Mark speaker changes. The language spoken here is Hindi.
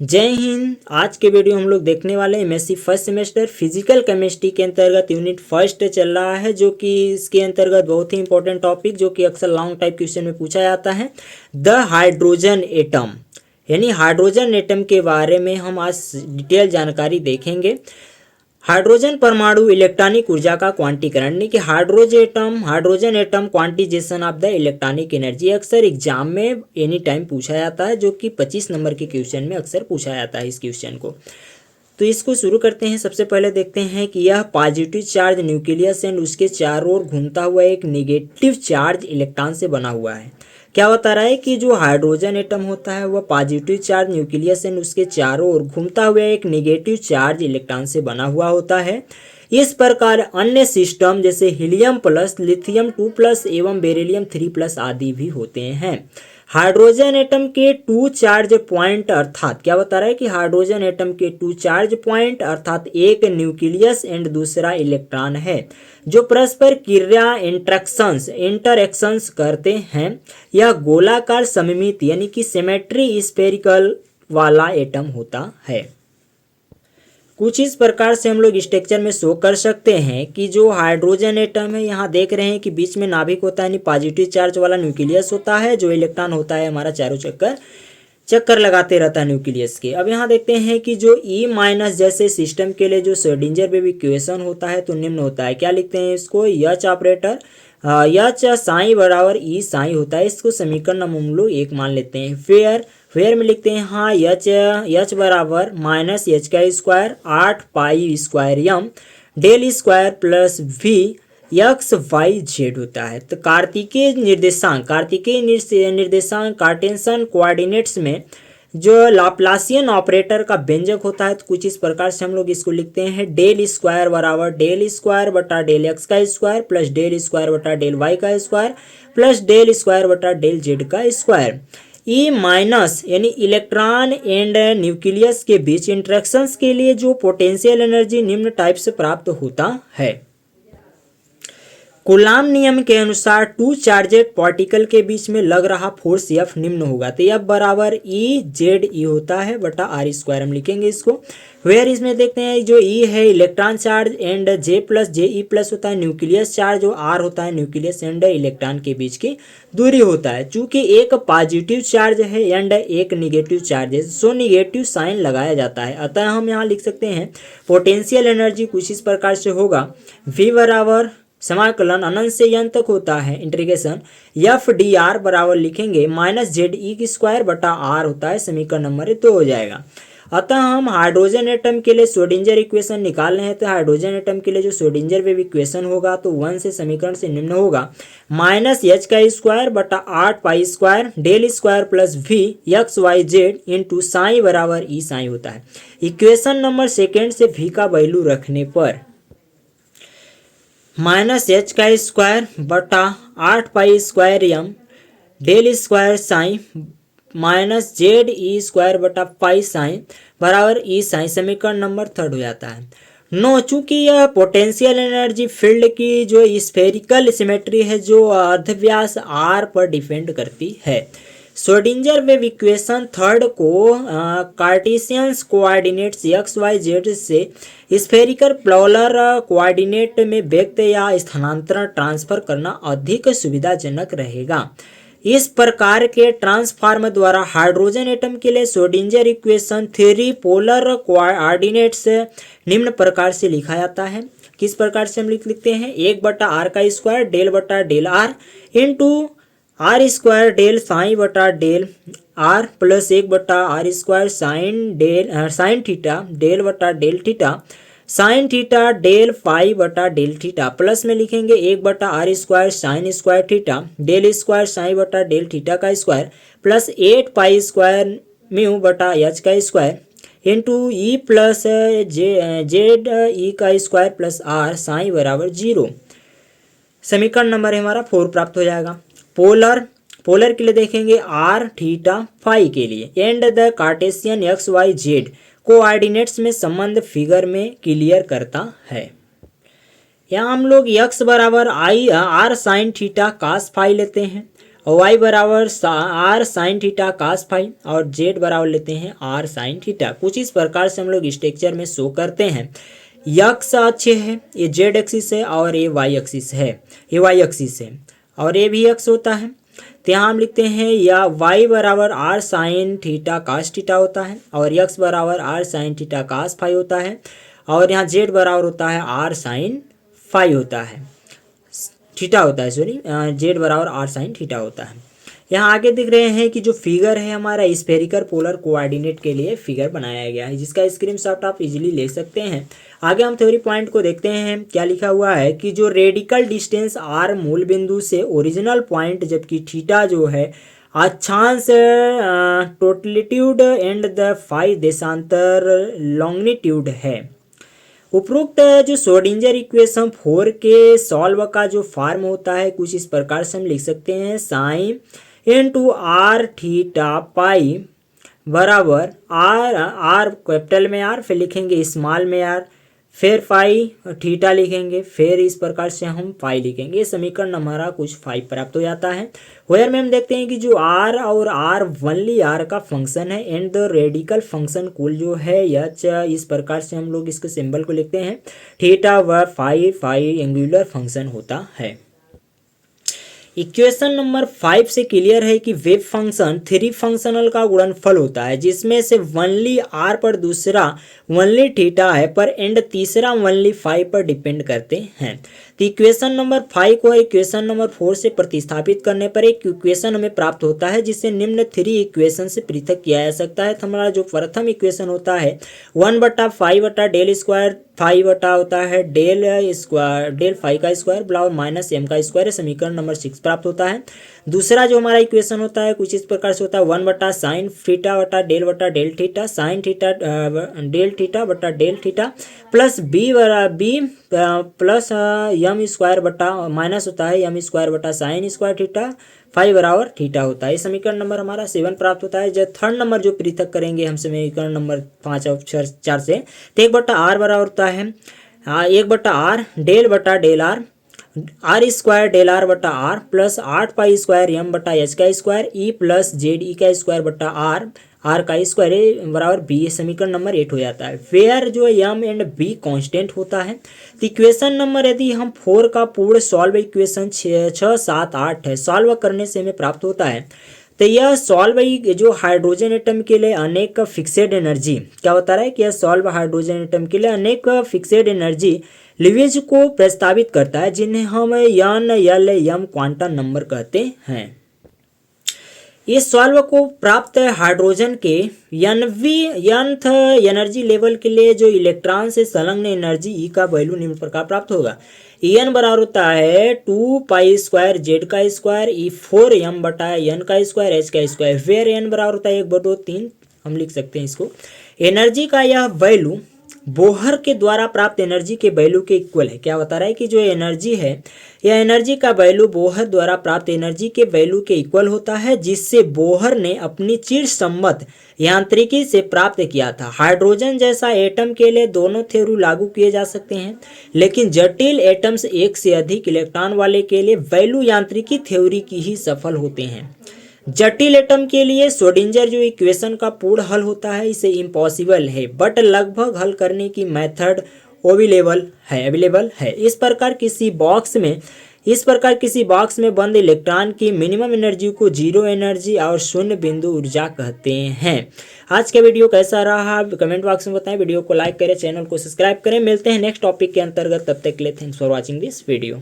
Speaker 1: जय हिंद। आज के वीडियो हम लोग देखने वाले हैं MSc first semester physical chemistry के अंतर्गत यूनिट फर्स्ट चल रहा है, जो कि इसके अंतर्गत बहुत ही इंपॉर्टेंट टॉपिक जो कि अक्सर लॉन्ग टाइप क्वेश्चन में पूछा जाता है, द हाइड्रोजन एटम। यानी हाइड्रोजन एटम के बारे में हम आज डिटेल जानकारी देखेंगे। हाइड्रोजन परमाणु इलेक्ट्रॉनिक ऊर्जा का क्वांटीकरण, यानी कि hydrogen atom quantisation of the electronic energy अक्सर एग्जाम में एनी टाइम पूछा जाता है, जो कि 25 नंबर के क्वेश्चन में अक्सर पूछा जाता है इस क्वेश्चन को। तो इसको शुरू करते हैं। सबसे पहले देखते हैं कि यह पॉजिटिव चार्ज न्यूक्लियस एंड उसके चारों ओर घूमता हुआ एक निगेटिव चार्ज इलेक्ट्रॉन से बना हुआ है। क्या बता रहा है कि जो हाइड्रोजन एटम होता है वह पॉजिटिव चार्ज न्यूक्लियस एंड उसके चारों ओर घूमता हुआ एक नेगेटिव चार्ज इलेक्ट्रॉन से बना हुआ होता है। इस प्रकार अन्य सिस्टम जैसे हीलियम प्लस, लिथियम 2+ एवं बेरिलियम 3+ आदि भी होते हैं। हाइड्रोजन एटम के 2 चार्ज पॉइंट अर्थात क्या बता रहा है कि हाइड्रोजन एटम के 2 चार्ज पॉइंट अर्थात एक न्यूक्लियस एंड दूसरा इलेक्ट्रॉन है, जो परस्पर क्रिया इंटरएक्शंस करते हैं। यह गोलाकार सममित यानी कि सिमेट्री स्फेरिकल वाला एटम होता है। कुछ इस प्रकार से हम लोग स्ट्रक्चर में शो कर सकते हैं कि जो हाइड्रोजन एटम है, यहाँ देख रहे हैं कि बीच में नाभिक होता है, यानी पॉजिटिव चार्ज वाला न्यूक्लियस होता है, जो इलेक्ट्रॉन होता है हमारा चारों चक्कर लगाते रहता है न्यूक्लियस के। अब यहाँ देखते हैं कि जो E- जैसे सिस्टम के लिए जो श्रोडिंगर वेव इक्वेशन होता है तो निम्न होता है। क्या लिखते हैं इसको? एच ऑपरेटर एच साई बराबर ई साई होता है। इसको समीकरण हम लोग 1 मान लेते हैं। फेयर में लिखते हैं हाँ एच बराबर -h² 8 pi square m del square plus v XYZ होता है। तो कार्तिकीय निर्देशांक कार्टेशियन कोऑर्डिनेट्स में जो लाप्लासियन ऑपरेटर का व्यंजक होता है तो कुछ इस प्रकार से हम लोग इसको लिखते हैं। डेल स्क्वायर बराबर डेल स्क्वायर बटा डेल एक्स का स्क्वायर प्लस डेल स्क्वायर बटा डेल वाई का स्क्वायर प्लस डेल स्क्वायर बटा डेल जेड का स्क्वायर। E- यानी इलेक्ट्रॉन एंड न्यूक्लियस के बीच इंटरेक्शंस के लिए जो पोटेंशियल एनर्जी निम्न टाइप से प्राप्त होता है। कूलाम नियम के अनुसार 2 चार्जेड पार्टिकल के बीच में लग रहा फोर्स F निम्न होगा। तो F बराबर EZE होता है बटा R² हम लिखेंगे इसको। वेयर इसमें देखते हैं जो E है इलेक्ट्रॉन चार्ज एंड J+JE+ होता है न्यूक्लियस चार्ज, जो R होता है न्यूक्लियस एंड इलेक्ट्रॉन के बीच की दूरी होता है। चूंकि एक पॉजिटिव चार्ज है एंड एक निगेटिव चार्ज है, सो निगेटिव साइन लगाया जाता है। अतः हम यहाँ लिख सकते हैं पोटेंशियल एनर्जी कुछ इस प्रकार से होगा। V बराबर समाकलन अनंत से n तक होता है, इंटीग्रेशन FDR बराबर लिखेंगे -ZE² बटा R होता है। समीकरण नंबर 2 हो जाएगा। अतः हम हाइड्रोजन एटम के लिए श्रोडिंगर इक्वेशन निकाल रहे हैं। तो हाइड्रोजन एटम के लिए जो श्रोडिंगर वेव इक्वेशन होगा तो 1 से समीकरण से निम्न होगा -h² बटा 8 pi square del square plus V XYZ into psi बराबर E साई होता है। इक्वेशन नंबर 2 से V का वैल्यू रखने पर -h² बटा 8 pi square m del square sine -ZE² बटा पाई साइन बराबर ई साइन। समीकरण नंबर 3 हो जाता है। नो, चूंकि यह पोटेंशियल एनर्जी फील्ड की जो स्फेरिकल सिमेट्री है जो अर्धव्यास R पर डिपेंड करती है। श्रोडिंगर वेव इक्वेशन 3 को कार्टेशियन कोऑर्डिनेट्स XYZ से स्फेरिकल पोलर कोऑर्डिनेट में व्यक्त या स्थानांतरण ट्रांसफर करना अधिक सुविधाजनक रहेगा। इस प्रकार के ट्रांसफार्म द्वारा हाइड्रोजन एटम के लिए श्रोडिंगर इक्वेशन 3 पोलर कोऑर्डिनेट्स निम्न प्रकार से लिखा जाता है। किस प्रकार से हम लिखते हैं? 1/r का स्क्वायर डेल बटा del R into R² del sine बटा del R plus 1/r² sine theta del बटा del theta sine theta del phi बटा डेल थीटा प्लस में लिखेंगे 1/r² sine square theta del square sine बटा डेल थीटा का square plus 8 pi square mu बटा h का square into E plus ZE का स्क्वायर प्लस R साइन बराबर 0। समीकरण नंबर हमारा 4 प्राप्त हो जाएगा। पोलर के लिए देखेंगे R थीटा फाई के लिए and the Cartesian XYZ coordinates में संबंध फिगर में क्लियर करता है। यहाँ हम लोग x बराबर R sine theta cos phi लेते हैं और y बराबर r sine theta cos phi और z बराबर लेते हैं आर साइन थीटा। कुछ इस प्रकार से हम लोग स्ट्रक्चर में शो करते हैं। यक्स अक्ष है, ये z एक्सिस है और ये y एक्सिस है, ये y एक्सिस है और ये भी x होता है। तो यहाँ हम लिखते हैं या y बराबर r sine theta cos theta होता है और x बराबर r sine theta cos phi होता है और यहाँ z बराबर होता है आर साइन फाई होता है, थीटा होता है, सॉरी z बराबर आर साइन थीटा होता है। यहाँ आगे दिख रहे हैं कि जो फिगर है हमारा स्फेरिकल पोलर कोऑर्डिनेट के लिए फिगर बनाया गया है, जिसका स्क्रीनशॉट आप इजीली ले सकते हैं। आगे हम थ्योरी पॉइंट को देखते हैं। क्या लिखा हुआ है कि जो रेडिकल डिस्टेंस आर मूल बिंदु से ओरिजिनल पॉइंट, जबकि थीटा जो है अक्षांश टोटलिट्यूड एंड द फाई देशांतर लॉन्गिट्यूड है। उपरोक्त जो श्रोडिंगर इक्वेशन 4 के सॉल्व का जो फॉर्म होता है कुछ इस प्रकार से हम लिख सकते हैं। Sine into r theta pi बराबर आर कैपिटल में आर, फिर लिखेंगे स्मॉल में आर, फिर फाई थीटा लिखेंगे, फिर इस प्रकार से हम फाई लिखेंगे। ये समीकरण हमारा कुछ 5 प्राप्त हो जाता है। वेयर में हम देखते हैं कि जो आर और आर वनली आर का फंक्शन है एंड द रेडिकल फंक्शन कुल जो है एच, इस प्रकार से हम लोग इसके सिंबल को लिखते हैं। थीटा व फाई फाई एंगुलर फंक्शन होता है। इक्वेशन नंबर 5 से क्लियर है कि वेव फंक्शन 3 फंक्शनल का गुणनफल होता है, जिसमें से वनली आर पर दूसरा वनली थीटा है पर एंड तीसरा वनली फाई पर डिपेंड करते हैं। तो इक्वेशन नंबर 5 को इक्वेशन नंबर 4 से प्रतिस्थापित करने पर एक इक्वेशन हमें प्राप्त होता है, जिसे निम्न 3 इक्वेशन से पृथक किया जा सकता है। तो हमारा जो प्रथम इक्वेशन होता है 1/5 डेल स्क्वायर फाई बटा होता है डेल स्क्वायर डेल फाई का स्क्वायर बराबर माइनस एम का स्क्वायर, समीकरण नंबर 6 प्राप्त होता है। दूसरा जो हमारा इक्वेशन होता है कुछ इस प्रकार से होता है 1/sin थीटा बटा del theta sine theta del theta बटा del theta plus B plus m square बटा माइनस होता है यम स्क्वायर बटा साइन स्क्वायर थीटा फाई बराबर थीटा होता है। समीकरण नंबर हमारा 7 प्राप्त होता है। जब थर्ड नंबर जो पृथक करेंगे हम समीकरण नंबर 5 और 4 से, तो 1/r बराबर होता है 1/r डेल बटा del R square del R बटा R plus 8 pi square M बटा एच का square E plus Z E का स्क्वायर बटा आर का स्क्वायर बराबर बी। समीकरण नंबर 8 हो जाता है। वेयर जो एम एंड बी कांस्टेंट होता है। तो इक्वेशन नंबर यदि हम 4 का पूर्ण सॉल्व इक्वेशन 6, 7, 8 है, सॉल्व करने से हमें प्राप्त होता है। तो यह सॉल्व जो हाइड्रोजन एटम के लिए अनेक फिक्सेड एनर्जी, क्या बता रहा है कि यह सॉल्व हाइड्रोजन एटम के लिए अनेक फिक्सेड एनर्जी लिवेज को प्रस्तावित करता है, जिन्हें हम n l m quantum number कहते हैं। इस सॉल्व को प्राप्त हाइड्रोजन के nth एनर्जी लेवल के लिए जो इलेक्ट्रॉन से संलग्न एनर्जी ई का वैल्यू निम्न प्रकार प्राप्त होगा। En बराबर होता है 2 पाई स्क्वायर जेड का स्क्वायर ई 4 एम बटा एन का स्क्वायर एच का स्क्वायर, वेयर एन बराबर होता है 1/3 हम लिख सकते हैं इसको। एनर्जी का यह वैल्यू बोहर के द्वारा प्राप्त एनर्जी के वैल्यू के इक्वल है। क्या बता रहा है कि जो एनर्जी है यह एनर्जी का वैल्यू बोहर द्वारा प्राप्त एनर्जी के वैल्यू के इक्वल होता है, जिससे बोहर ने अपनी चिरसम्मत यांत्रिकी से प्राप्त किया था। हाइड्रोजन जैसा एटम के लिए दोनों थ्योरी लागू किए जा सकते हैं, लेकिन जटिल एटम्स एक से अधिक इलेक्ट्रॉन वाले के लिए वैल्यू यांत्रिकी थ्योरी की ही सफल होते हैं। जटिल एटम के लिए श्रोडिंगर जो इक्वेशन का पूर्ण हल होता है इसे इम्पॉसिबल है, बट लगभग हल करने की मेथड अवेलेबल है। इस प्रकार किसी बॉक्स में बंद इलेक्ट्रॉन की मिनिमम एनर्जी को जीरो एनर्जी और शून्य बिंदु ऊर्जा कहते हैं। आज का वीडियो कैसा रहा कमेंट बॉक्स में बताएं। वीडियो को लाइक करें, चैनल को सब्सक्राइब करें। मिलते हैं नेक्स्ट टॉपिक के अंतर्गत, तब तक के लिए thanks for watching this video.